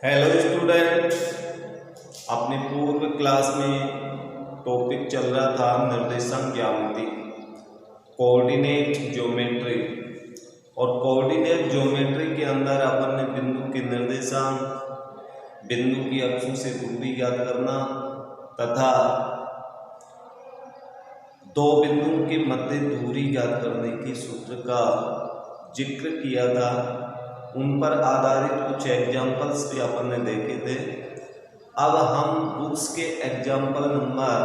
Hello student, अपने पूर्व class में टॉपिक चल रहा था निर्देशांक ज्यामिति, कोऑर्डिनेट ज्योमेट्री। और कोऑर्डिनेट ज्योमेट्री के अंदर अपन ने बिंदु के निर्देशांक, बिंदु की अक्षों से दूरी ज्ञात करना तथा दो बिंदुओं के मध्य दूरी ज्ञात करने के सूत्र का जिक्र किया था। उन पर आधारित कुछ एग्जाम्पल्स भी अपन ने देखे थे। अब हम बुक्स के एग्जाम्पल नंबर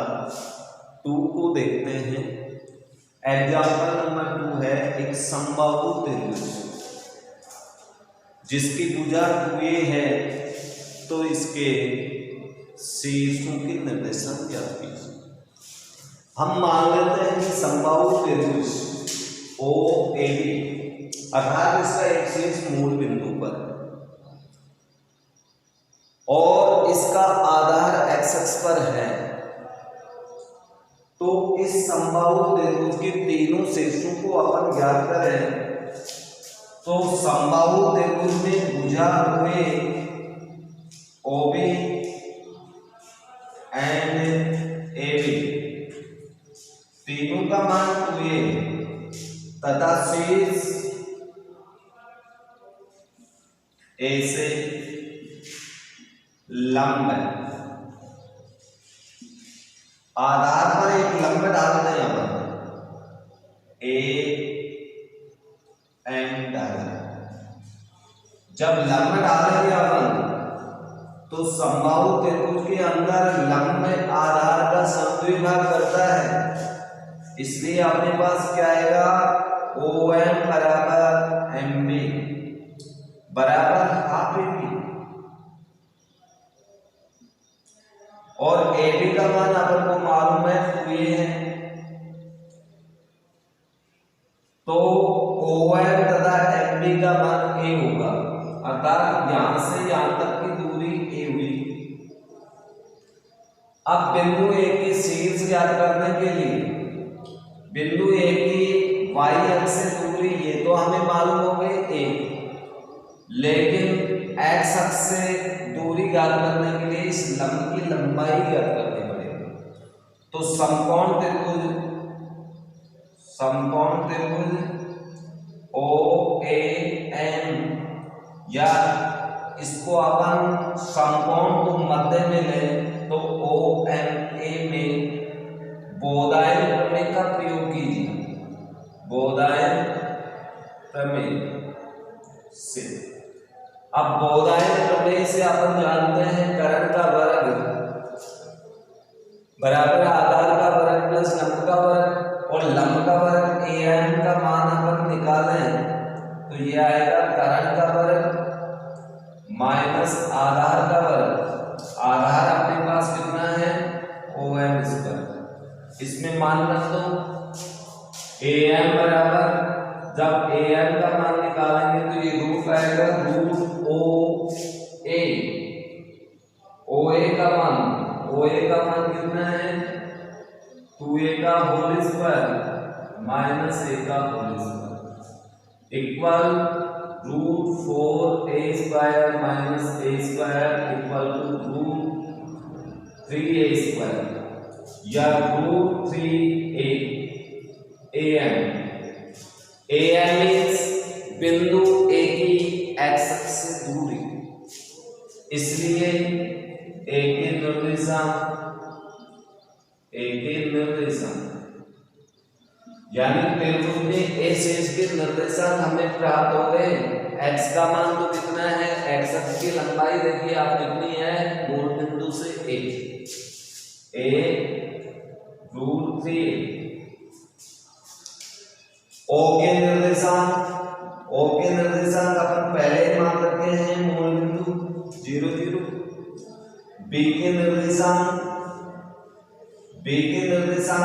2 को देखते हैं। एग्जाम्पल नंबर 2 है एक समबाहु त्रिभुज जिसकी भुजा 2a है, तो इसके शीर्षों के निर्देशांक ज्ञात कीजिए। हम मान लेते हैं कि समबाहु त्रिभुज OAB अर्थात इसका एक शीर्ष मूल बिंदु पर और इसका आधार x अक्ष पर है, तो इस समबाहु त्रिभुज के तीनों शीर्षों को अपन ज्ञात करें तो समबाहु त्रिभुज में भुजा हुए OB एंड AB तीनों का मान 2a तथा शीर्ष A से लंब है। आधार पर एक लंब डालते हैं अपन A एंड जब लंब डालेंगे अपन तो समबाहु त्रिभुज के अंदर लंब में आधार का समद्विभाग करता है, इसलिए अपने पास क्या आएगा OM बराबर MB बराबर हाफ AB और AB का मान अपन को मालूम है 2a है, तो OM तथा MB का मान a होगा। अर्थात यहां से यहां तक की दूरी a हुई। अब बिंदु A के शीर्ष ज्ञात करने के लिए बिंदु A की y अक्ष से दूरी ये तो हमें मालूम हो गई a, लेकिन x अक्ष से दूरी ज्ञात करने के लिए इस लंब की लंबाई ज्ञात करनी पड़ेगी। तो समकोण त्रिभुज OAN या इसको अपन समकोण को मध्य में लें तो OMA में बोधायन प्रमेय का प्रयोग कीजिए। बोधायन प्रमेय से अब बोधायन प्रमेय से अपन जानते हैं कर्ण का वर्ग बराबर आधार का वर्ग प्लस लंब का वर्ग, और लंब का वर्ग AN का मान अपन निकालें तो ये आएगा कर्ण का वर्ग माइनस आधार का वर्ग। आधार अपने पास कितना है OM², इसमें मान रख दो AM बराबर, जब AM का मान निकालेंगे तो ये रूट आएगा रूट OA का मान कितना है 2a का होल स्क्वायर माइनस a का whole square equal root 4a² minus a² equal to root 3a² या रूट 3a। AM मीन्स बिंदु A की x अक्ष से दूरी, इसलिए A के निर्देशांक यानी त्रिभुज में A शीर्ष के निर्देशांक हमें प्राप्त हो गए। x का मान तो कितना है, x अक्ष की लंबाई देखिए आप कितनी है, मूल बिंदु से a रूट 3। O के निर्देशांक अपन पहले ही मान रखे हैं, मूल बिंदु 0 0। B के निर्देशांक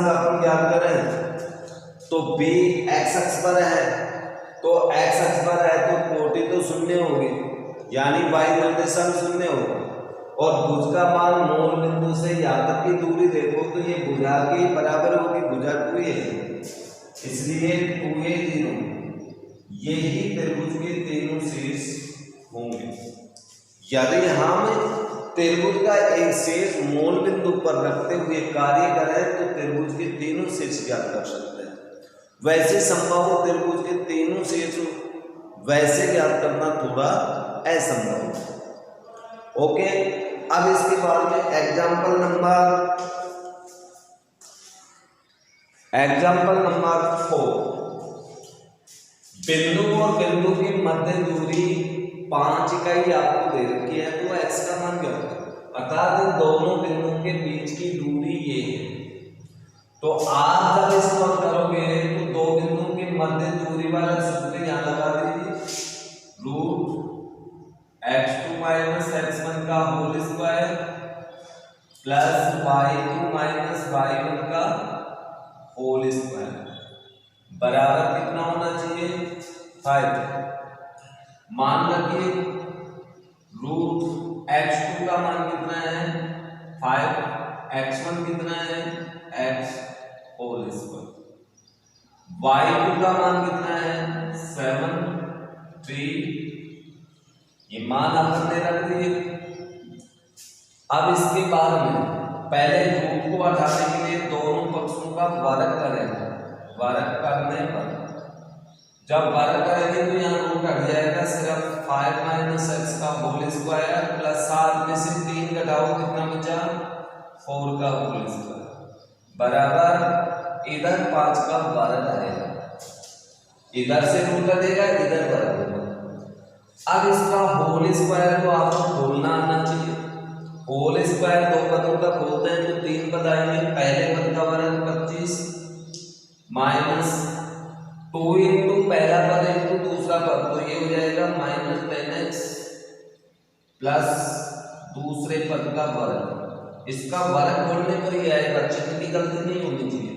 अपन ज्ञात करें तो B x अक्ष पर है, तो x अक्ष पर है तो कोटि तो शून्य होगी, यानी y निर्देशांक शून्य होगा। और भुज का मान मूल बिंदु से यहाँ तक की दूरी देखो तो ये भुजा के बराबर होगी, भुजा 2a है, इसलिए 2a 0। यही त्रिभुज के तीनों शीर्ष होंगे। यदि हम त्रिभुज का एक शीर्ष मूल बिंदु पर रखते हुए कार्य करें तो त्रिभुज के तीनों शीर्ष ज्ञात कर सकते हैं। वैसे संभव हो त्रिभुज के तीनों शीर्ष वैसे ज्ञात करना थोड़ा असंभव है। ओके, अब इसके बाद में एग्जाम्पल नंबर 4। बिंदु और बिंदु की मध्य दूरी 5 इकाई आपको दे रखी है, तो x का मान क्या होगा? अर्थात इन दोनों बिंदुओं के बीच की दूरी ये है। तो आप जब इसको करोगे तो दो बिंदुओं की मध्य दूरी वाला सूत्र यहाँ लगा दीजिए, √x2 - x1 का whole square plus y2 - y1 का होल स्क्वायर बराबर कितना होना चाहिए? 5। मान रखिए √x2 का मान कितना है? 5, x1 कितना है? x होल स्क्वायर, y2 का मान कितना है? 7, 3। ये मान आपने रख दिए। अब इसके बाद में पहले रूट को हटाने के लिए दोनों पक्षों का वर्ग करेंगे। वर्ग करने पर जब वर्ग करेंगे तो यहाँ रूट हट जाएगा, सिर्फ 5 - x का होल स्क्वायर प्लस 7 में से 3 घटाओ, कितना बचा? 4 का होल स्क्वायर बराबर इधर 5 का वर्ग आएगा। इधर से रूट हटेगा, इधर वर्ग होगा। अब इसका होल स्क्वायर को आपको खोलना आना चाहिए। होल स्क्वायर दो पदों का खोलते हैं तो 3 पद आएंगे। पहले पद का वर्ग 25 माइनस 2 इंटू पहला पद इंटू दूसरा पद, तो ये हो जाएगा -10x प्लस दूसरे पद का वर्ग। इसका वर्ग खोलने पर ही आएगा, चिन्ह की गलती नहीं होनी चाहिए।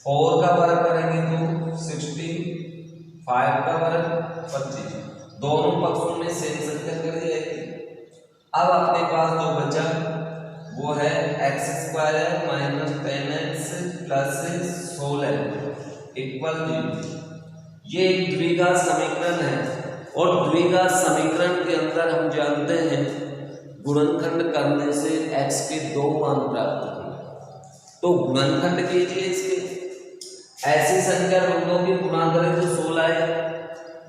4 का वर्ग करेंगे तो 16, 5 का वर्ग 25, दोनों पक्षों में सेम संख्या कर जाएगी। अब अपने पास जो बचा वो है x² -10x प्लस 16 इक्वल 0। ये एक द्विघात समीकरण है और द्विघात समीकरण के अंदर हम जानते हैं गुणनखंड करने से x के 2 मान प्राप्त होंगे। तो गुणनखंड कीजिए इसके। ऐसी संख्या दोनों की गुणा करें तो 16 है,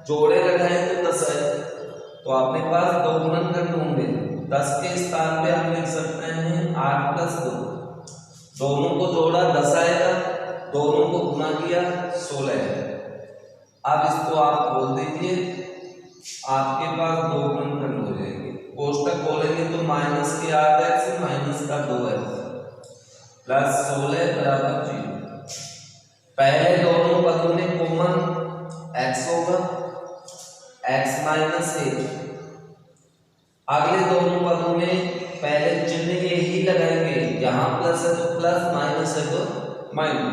जोड़े लगाएं तो 10 है, तो अपने पास 2 गुणनखंड होंगे। 10 के स्थान पे हम लिख सकते हैं 8 + 2, दोनों को जोड़ा 10 आएगा, दोनों को गुणा किया 16 है। अब इसको आप खोल दीजिए, आपके पास 2 गुणनखंड हो जाएंगे। कोष्टक खोलेंगे तो -8x माइनस का 2x प्लस 16 बराबर 0। पहले दोनों पदों में कॉमन x होगा, x - 1। अगले दोनों पदों में पहले चिन्ह यही लगाएंगे, यहाँ प्लस है तो प्लस, माइनस है तो माइनस।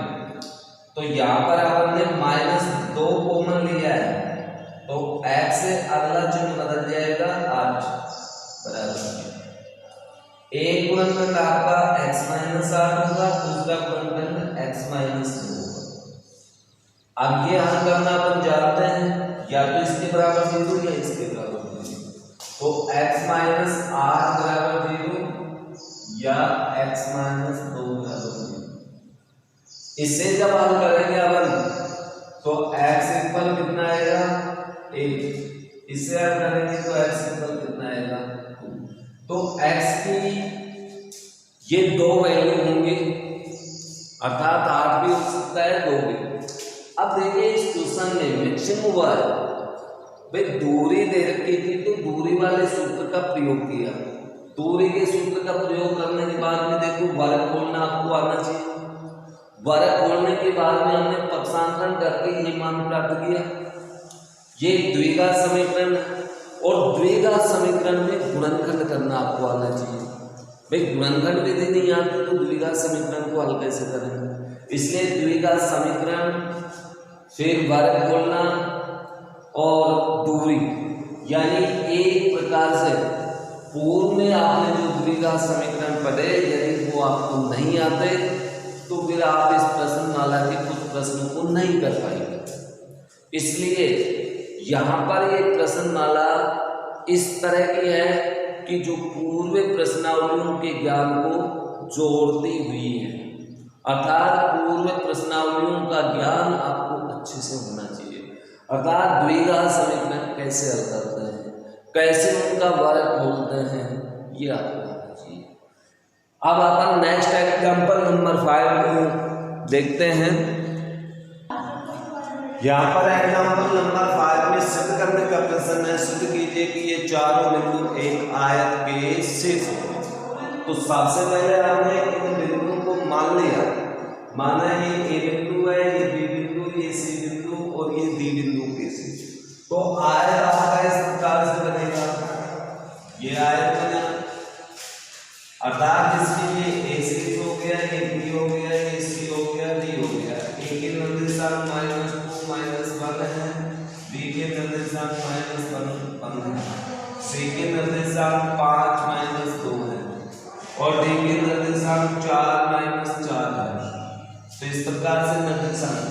तो यहाँ पर आपने -2 कॉमन लिया है तो x से अगला चिन्ह बदल जाएगा 8 बराबर। एक गुणनखंड आपका x - 8 होगा, दूसरा गुणनखंड x - 2 होगा। अब ये हल करना अपन जानते हैं, या तो इसके बराबर 0 या इसके बराबर 0। तो x - 8 बराबर 0 या x - 2 बराबर 0। इससे जब हल करेंगे अपन तो x इक्वल कितना आएगा? 1। इससे हल करेंगे तो x इक्वल कितना आएगा? 2। तो x की ये 2 वैल्यू होंगी, अर्थात 8 भी हो सकता है, 2 भी। अब देखिए इस क्वेश्चन में मिक्सिंग हुआ है, भाई दूरी दे रखी थी तो दूरी वाले सूत्र का प्रयोग किया। दूरी के सूत्र का प्रयोग करने के बाद में देखो वर्ग खोलना आपको आना चाहिए। वर्ग खोलने के बाद में हमने पक्षांतरण करके ये मान प्राप्त किया। ये द्विघात समीकरण और द्विघात समीकरण में गुणनखंड करना आपको आना चाहिए। भाई गुणनखंड विधि नहीं आती तो द्विघात समीकरण को हल कैसे करेंगे? इसलिए द्विघात समीकरण, फिर वर्ग खोलना और दूरी, यानी एक प्रकार से पूर्व में आपने जो द्विघात समीकरण पढ़े यदि वो आपको नहीं आते तो फिर आप इस प्रश्नमाला के कुछ प्रश्नों को नहीं कर पाएंगे। इसलिए यहाँ पर ये प्रश्नमाला इस तरह की है कि जो पूर्व प्रश्नावलियों के ज्ञान को जोड़ती हुई है, अर्थात पूर्व प्रश्नावलियों का ज्ञान आपको अच्छे से होना चाहिए। अर्थात द्विघात समीकरण कैसे हल करते हैं, कैसे उनका वर्ग खोलते हैं, ये आपको आना चाहिए। अब अपन नेक्स्ट एग्जाम्पल नंबर 5 को देखते हैं। यहाँ पर एग्जाम्पल नंबर 5 में सिद्ध करने का प्रश्न है। सिद्ध कीजिए कि ये चारों बिंदु एक आयत के शीर्ष हैं। तो सबसे पहले हमने इन बिंदुओं को मान लिया, माना ये ए बिंदु है, ये बी बिंदु, ये सी बिंदु और ये डी बिंदु के शीर्ष। तो आयत आपका इस प्रकार से बनेगा, ये आयत बना, अर्थात इसमें ये ए शीर्ष हो गया, ये बी हो गया, ये सी हो गया, डी हो गया। ए के निर्देशांक -2 -1 है, बी के निर्देशांक -1 है, सी के निर्देशांक 5 -2 है और डी के निर्देशांक 4 -4 है। तो इस प्रकार से निर्देशांक।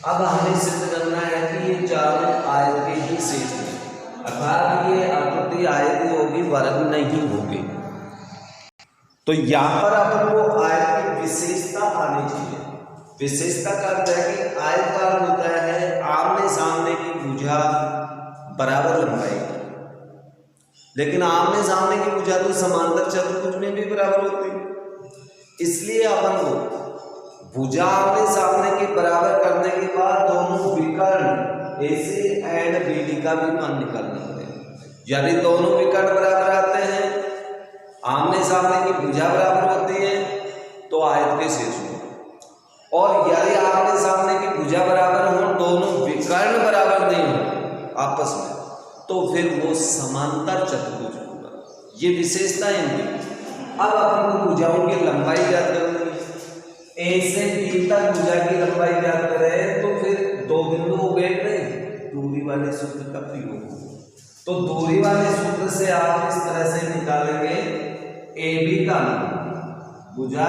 अब हमें सिद्ध करना है कि ये चारों आयत के ही शीर्ष हैं, अर्थात ये आकृति आयत होगी, वर्ग नहीं होगी। तो यहाँ पर अपन को आयत की विशेषता आनी चाहिए। विशेषता का अर्थ है कि आयताकार होता है आमने सामने की भुजा बराबर लंबाई, लेकिन आमने सामने की भुजा तो समांतर चतुर्भुज में भी बराबर होती है। इसलिए अपन को भुजा आमने सामने के बराबर करने के बाद दोनों विकर्ण AC एंड BD का भी मान निकालना पड़ेगा। यदि दोनों विकर्ण बराबर आते हैं, आमने सामने की भुजा बराबर होती है, तो आयत के शीर्ष हो, और यदि आमने सामने की भुजा बराबर हो, दोनों विकर्ण बराबर नहीं हो आपस में, तो फिर वो समांतर चतुर्भुज होगा। ये विशेषता है इनकी। अब अपन को भुजाओं की लंबाई ज्ञात करनी है। ए से बी तक भुजा की लंबाई ज्ञात करें तो फिर दो बिंदु हो गए, दूरी वाले सूत्र का प्रयोग हो। तो दूरी वाले सूत्र से आप इस तरह से निकालेंगे AB का भुजा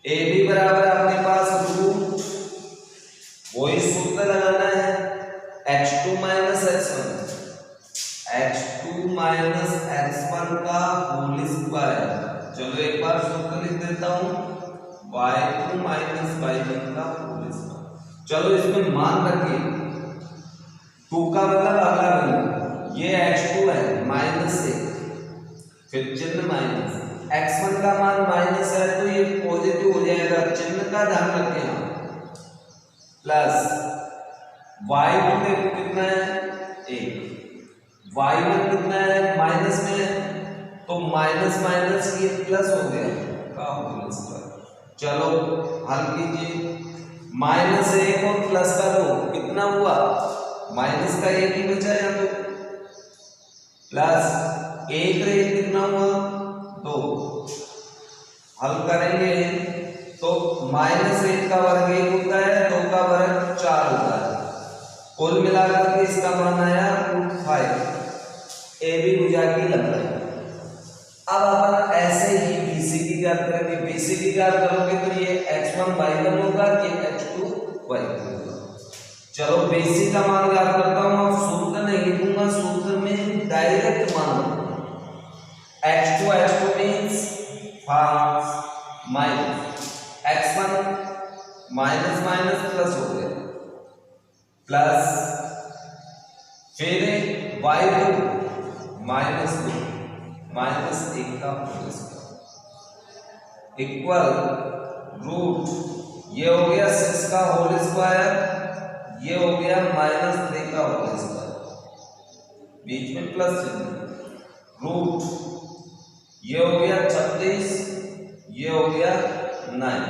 AB बराबर अपने पास रूट, वही सूत्र लगाना है, x2 x1 का होल स्क्वायर। चलो एक बार सूत्र लिख देता हूं, y2 - y1 का होल स्क्वायर। चलो इसमें मान रखिए 2 का मतलब अगला बिंदु, ये x2 है -1, फिर चिन्ह माइनस, x1 का मान माइनस है तो ये पॉजिटिव हो जाएगा, चिन्ह का ध्यान रखें, प्लस y2 देखो कितना है 1, y1 कितना है माइनस में है, तो माइनस माइनस ये प्लस हो गया का होल स्क्वायर। चलो हल कीजिए, -1 और प्लस का 2 कितना हुआ, माइनस का 1 ही बचा यहाँ पे, प्लस 1 रे कितना हुआ 2। हल करेंगे तो -1 का वर्ग 1 होता है, 2 का वर्ग 4 होता है, कुल मिलाकर के इसका मान आया √5 AB भुजा की लंबाई। अब अपन ऐसे ही BC की ज्ञात करेंगे। BC की ज्ञात करोगे तो ये x1 y1 होगा, ये x2 y2 होगा। चलो BC का मान ज्ञात करता हूं, अब सूत्र नहीं लिखूंगा, सूत्र में डायरेक्ट मान x2 means x1 minus minus plus हो गया, प्लस फिर y2 -2 -1 का होल स्क्वायर इक्वल रूट, ये हो गया 6 का होल स्क्वायर, ये हो गया -3 का होल स्क्वायर, बीच में प्लस चिन्ह, रूट ये हो गया 36, ये हो गया 9,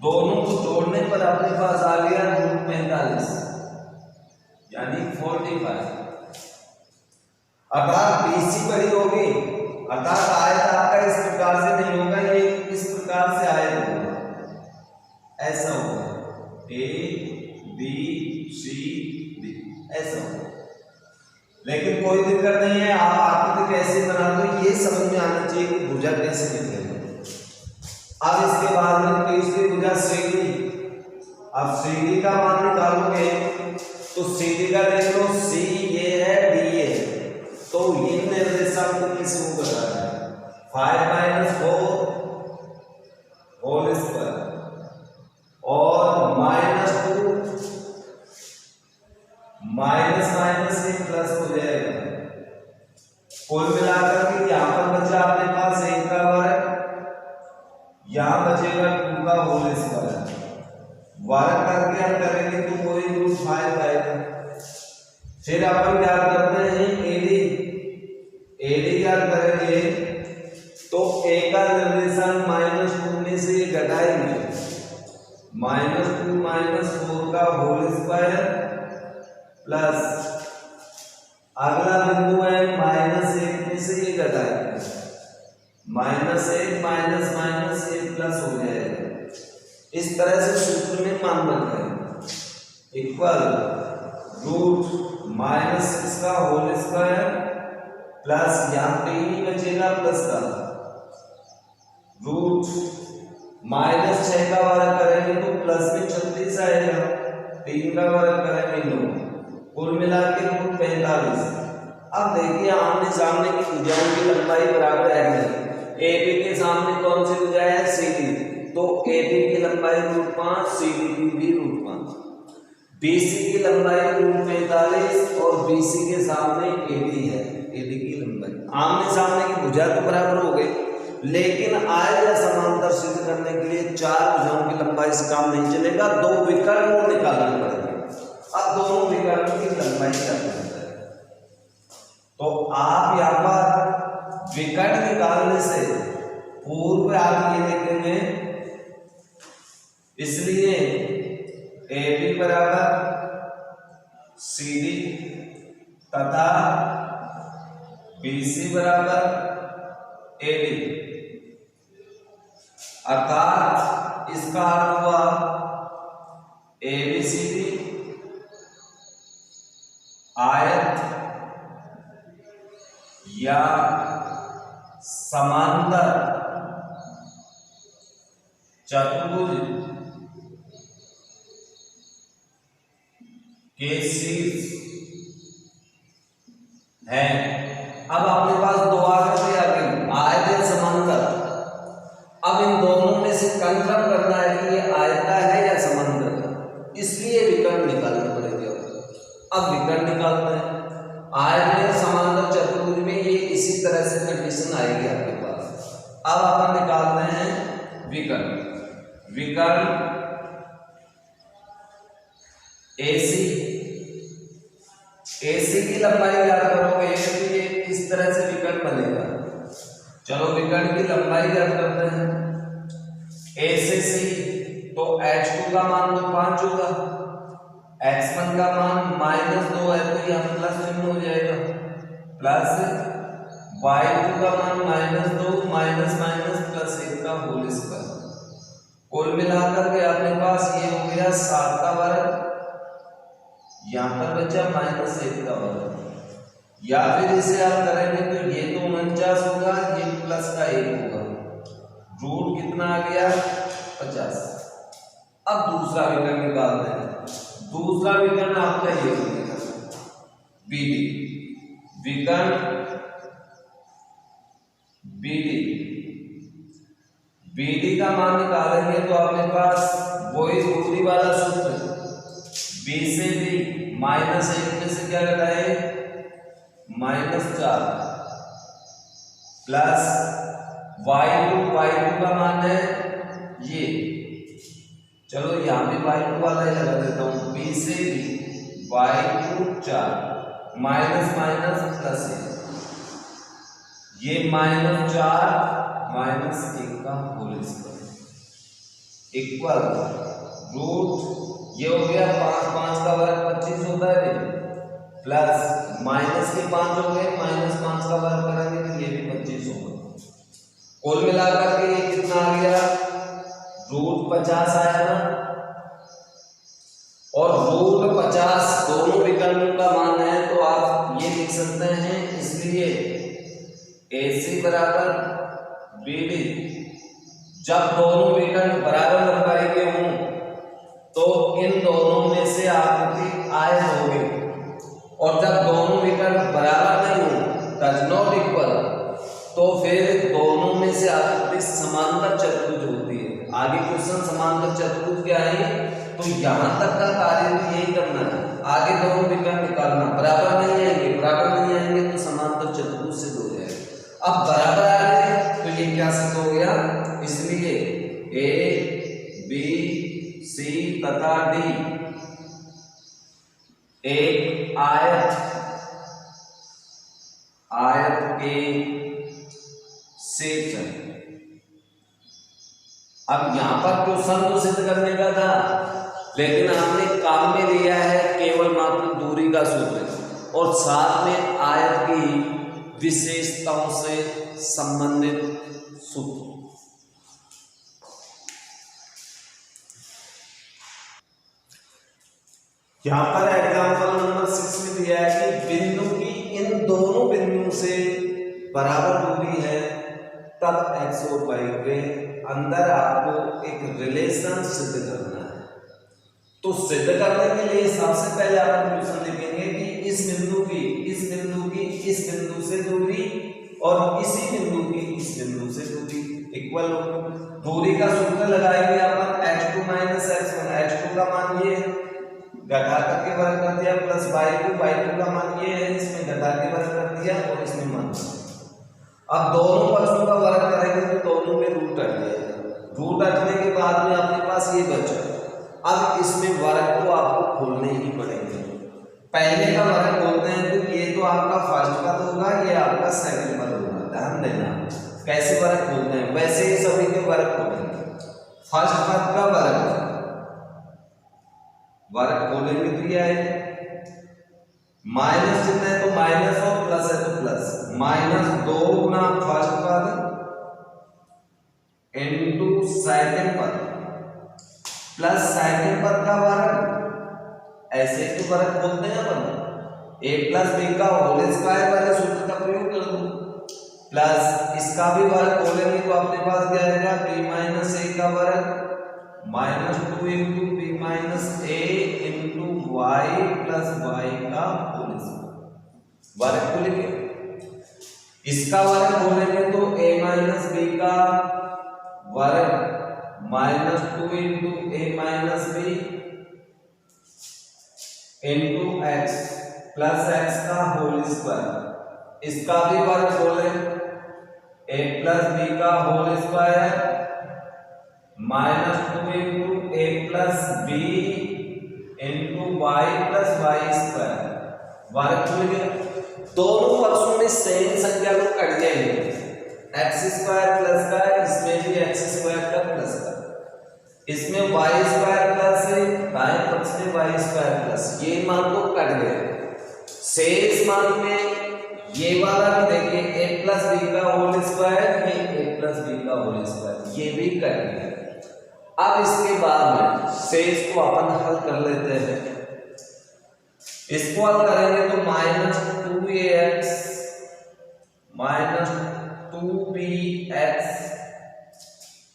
दोनों को जोड़ने पर अपने पास आ गया √45 यानी 45। अर्थात BC बड़ी होगी, अर्थात आयत आपका इस प्रकार से नहीं होगा, ये इस प्रकार से आयत होगा, ऐसा होगा A B C D ऐसा होगा। लेकिन कोई दिक्कत नहीं है, आप आकृति कैसे बना दो ये समझ में आना चाहिए कि भुजा कैसे निकलेगी। अब इसके बाद में तीसरी भुजा CD। अब CD का मान निकालोगे तो सीधी का देख लो, सी ये है, डी ये, तो इन निर्देशांक को किस रूप में रखा है, 5 - 4 होल स्क्वायर और -2 माइनस से प्लस हो जाएगा। कुल मिलाकर के यहाँ पर बचा अपने पास 1 का वर्ग, यहाँ बचेगा 2 का होल स्क्वायर, वर्ग करके हम करेंगे तो कोई रूट 5 आएगा। फिर अपन क्या करते हैं, एडी क्या करेंगे, तो ए का निर्देशांक -2 में से घटाएंगे, -2 - 4 का होल स्क्वायर प्लस अगला बिंदु है -1 में से ये घटाएंगे, -1 माइनस -1 प्लस हो जाएगा। इस तरह से सूत्र में मान बन गए, इक्वल रूट -6 का होल स्क्वायर प्लस यहाँ 3 ही बचेगा प्लस का रूट -6 का वर्ग करेंगे तो प्लस में 36 आएगा, 3 का वर्ग करेंगे 9, कुल मिला के कुल 45। अब देखिए आमने सामने की भुजाओं की लंबाई बराबर है, ए के सामने कौन सी भुजा है, CD, तो AB की लंबाई √5, CD की भी √5, BC की लंबाई √45 और BC के सामने AD है, AD की लंबाई। आमने सामने की भुजा तो बराबर हो गई, लेकिन आय या समांतर सिद्ध करने के लिए 4 भुजाओं की लंबाई से काम नहीं चलेगा, 2 विकर्ण को निकालना पड़ेगा। अब दोनों विकर्णों की लंबाई क्या होता है, तो आप यहाँ पर विकर्ण निकालने से पूर्व आप ये देखेंगे, इसलिए AB बराबर CD तथा BC बराबर AD, अर्थात इसका अर्थ हुआ ABCD आयत या समांतर चतुर्भुज के शीर्ष है। अब अपने पास 2 आकृति आ गई, आयत या समांतर। अब इन दोनों में से कंफर्म करना है कि ये आयत है या समांतर है, इसलिए विकर्ण निकालना पड़ेगा। अब विकर्ण निकालते हैं, आयत में समांतर चतुर्भुज में ये इसी तरह से कंडीशन आएगी आपके पास। अब अपन निकालते हैं विकर्ण। विकर्ण AC की लंबाई याद करोगे तो ये इस तरह से विकर्ण बनेगा। चलो विकर्ण की लंबाई याद करते हैं, A से C, तो H2 का मान तो 5 होगा, x1 का मान -2 है तो यहाँ प्लस चिन्ह हो जाएगा, प्लस y2 का मान -2 माइनस प्लस 1 का होल स्क्वायर। कुल मिलाकर के अपने पास ये हो गया 7 का वर्ग, यहाँ पर बचा -1 का वर्ग, या फिर इसे आप करेंगे तो ये तो 49 होगा, ये प्लस का 1 होगा, रूट कितना आ गया 50। अब दूसरा विकर्ण निकालते हैं। दूसरा विकर्ण आपका ये हो गया BD, विकर्ण BD का मान निकालेंगे तो अपने पास वही ऊपरी वाला सूत्र, B से B -1 में से क्या घटाए -4 प्लस y2 का मान है ये, चलो यहाँ भी y2 वाला ही लगा देता हूँ, B से B y2 4 माइनस प्लस 1, ये -4 -1 का होल स्क्वायर इक्वल रूट, ये हो गया 5 का वर्ग 25 होता है, प्लस माइनस के 5 हो गए, -5 का वर्ग करेंगे तो ये भी 25 होगा। कुल मिलाकर के ये कितना आ गया, रूट 50 आया ना, और रूट 50 दोनों विकर्णों का मान है तो आप ये लिख सकते हैं, इसलिए AC बराबर BD, जब दोनों विकर्ण बराबर लंबाई के हों तो इन दोनों में से आकृति आयत होगी, और जब दोनों विकर्ण बराबर नहीं हो, डज नॉट इक्वल, तो फिर दोनों में से आकृति समांतर चतुर्भुज होती है। आगे क्वेश्चन समांतर चतुर्भुज क्या है, तो यहाँ तक का कार्य भी यही करना है, आगे दोनों विकर्ण निकालना, बराबर नहीं आएंगे तो समांतर चतुर्भुज सिद्ध हो जाएगा। अब बराबर आ गए तो ये क्या सिद्ध हो गया, इसलिए ए बी सी तथा डी एक आयत के शेष है। अब यहां पर क्वेश्चन तो सिद्ध करने का था, लेकिन हमने काम में लिया है केवल मात्र दूरी का सूत्र और साथ में आयत की विशेषताओं से संबंधित सूत्र। यहाँ पर एग्जाम्पल नंबर 6 में दिया है कि बिंदु की इन दोनों बिंदुओं से बराबर दूरी है, तब x और y के अंदर आपको एक रिलेशन सिद्ध करना है। तो सिद्ध करने के लिए सबसे पहले आप क्वेश्चन लिखेंगे कि इस बिंदु की इस बिंदु से दूरी और इसी बिंदु की इस बिंदु से दूरी इक्वल होगी। दूरी का सूत्र लगाएंगे अपन h2 - x1, h2 का मान ये घटा करके वर्ग कर दिया प्लस y2 का मान ये है, इसमें घटा के वर्ग कर दिया और इसमें मान। अब दोनों पक्षों का वर्ग करेंगे तो दोनों में रूट हट जाएगा। रूट हटने के बाद में अपने पास ये बचा। अब इसमें वर्ग तो आपको खोलने ही पड़ेंगे। पहले का वर्ग खोलते हैं तो ये तो आपका फर्स्ट पद होगा, ये आपका सेकंड पद होगा। ध्यान देना कैसे वर्ग खोलते हैं, वैसे ही सभी के वर्ग खोलेंगे। फर्स्ट पद का वर्ग खोलेंगे तो ये आएगा माइनस जितना है तो माइनस और प्लस है तो प्लस, -2 गुना फर्स्ट पद इनटू सेकंड पद प्लस सेकंड पद का वर्ग। ऐसे तो वर्ग खोलते हैं अपन, a + b का होल स्क्वायर वाले सूत्र का प्रयोग कर दो, प्लस इसका भी वर्ग खोलेंगे तो अपने पास क्या आएगा b - a का वर्ग -2 × b - a × y + y का होल स्क्वायर वर्ग खोलेंगे। इसका वर्ग खोलेंगे तो a - b का वर्ग -2 × a - b × x plus x का होल स्क्वायर। इसका भी वर्ग खोलें a + b का whole square -2 × a + b × y + y square वर्ग खुल गया। दोनों पक्षों में सेम संख्या को कट जाएंगे, x² प्लस का, इसमें भी x² का प्लस का, इसमें y² प्लस है, दाएं पक्ष में y² प्लस, ये मान तो कट गए। शेष मान में ये वाला भी देखिए a + b का होल स्क्वायर, ये a + b का होल स्क्वायर, ये भी कट गया। अब इसके बाद में शेष को अपन हल कर लेते हैं। इसको हल करेंगे तो -2ax -2bx,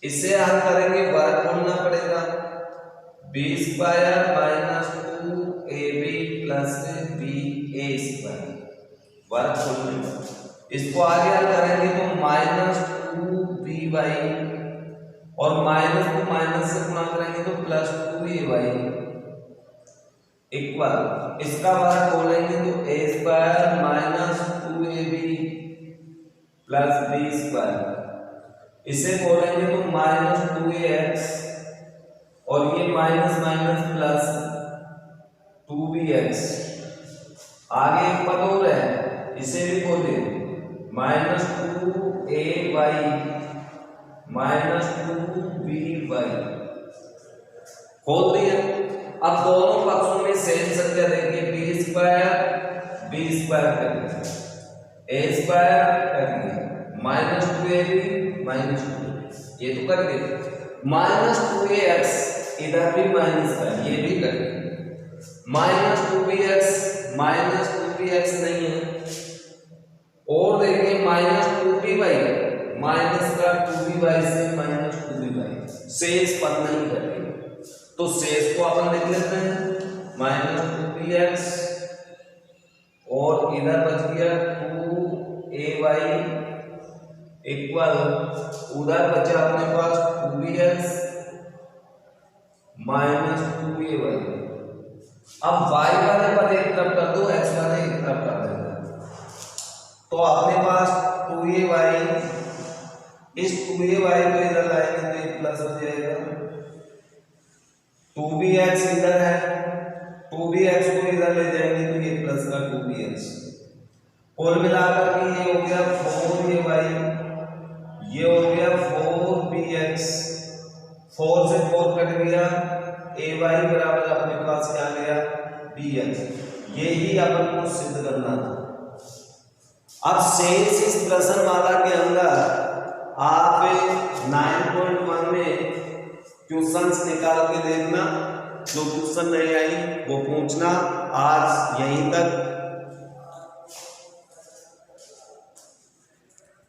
इसे हल करेंगे वर्ग खोलना पड़ेगा b² - 2ab + ba² वर्ग खोलने। इसको आगे हल करेंगे तो -2by और माइनस को माइनस से गुणा करेंगे तो +2ay इक्वल, इसका वर्ग खोलेंगे तो a² - 2ab + b², इसे खोलेंगे तो -2ax और ये माइनस माइनस प्लस 2bx। आगे एक पद और है, इसे भी खोलें -2ay - 2by खोल दिया। अब दोनों पक्षों में सेम संख्या देखिए b² करेंगे, a² करेंगे, -2ab -2, ये तो कर गए। -2ax इधर भी माइनस का, ये भी कर गए। -2bx -2bx नहीं है, और देखिए -2by माइनस का 2by से -2by, शेष पद नहीं करेंगे। तो शेष को अपन लिख लेते हैं -2px और इधर बच गया 2ay इक्वल उधर बचा अपने पास 2bx -2ay। अब y वाले पद एक तरफ कर दो, x वाले एक तरफ कर देना, तो अपने पास 2ay, इस 2ay को इधर लाएंगे तो ये प्लस हो जाएगा, 2bx इधर है, 2bx को इधर ले जाएंगे तो ये प्लस का 2bx, कुल मिलाकर के ये हो गया 4ay, ये हो गया 4bx, 4 से 4 कट गया, ay बराबर अपने पास क्या गया bx। यही अपन को सिद्ध करना था। अब शेष इस प्रश्नमाला के अंदर आप 9.1 में क्वेश्चंस निकाल के देखना, जो क्वेश्चन नहीं आई वो पूछना। आज यहीं तक।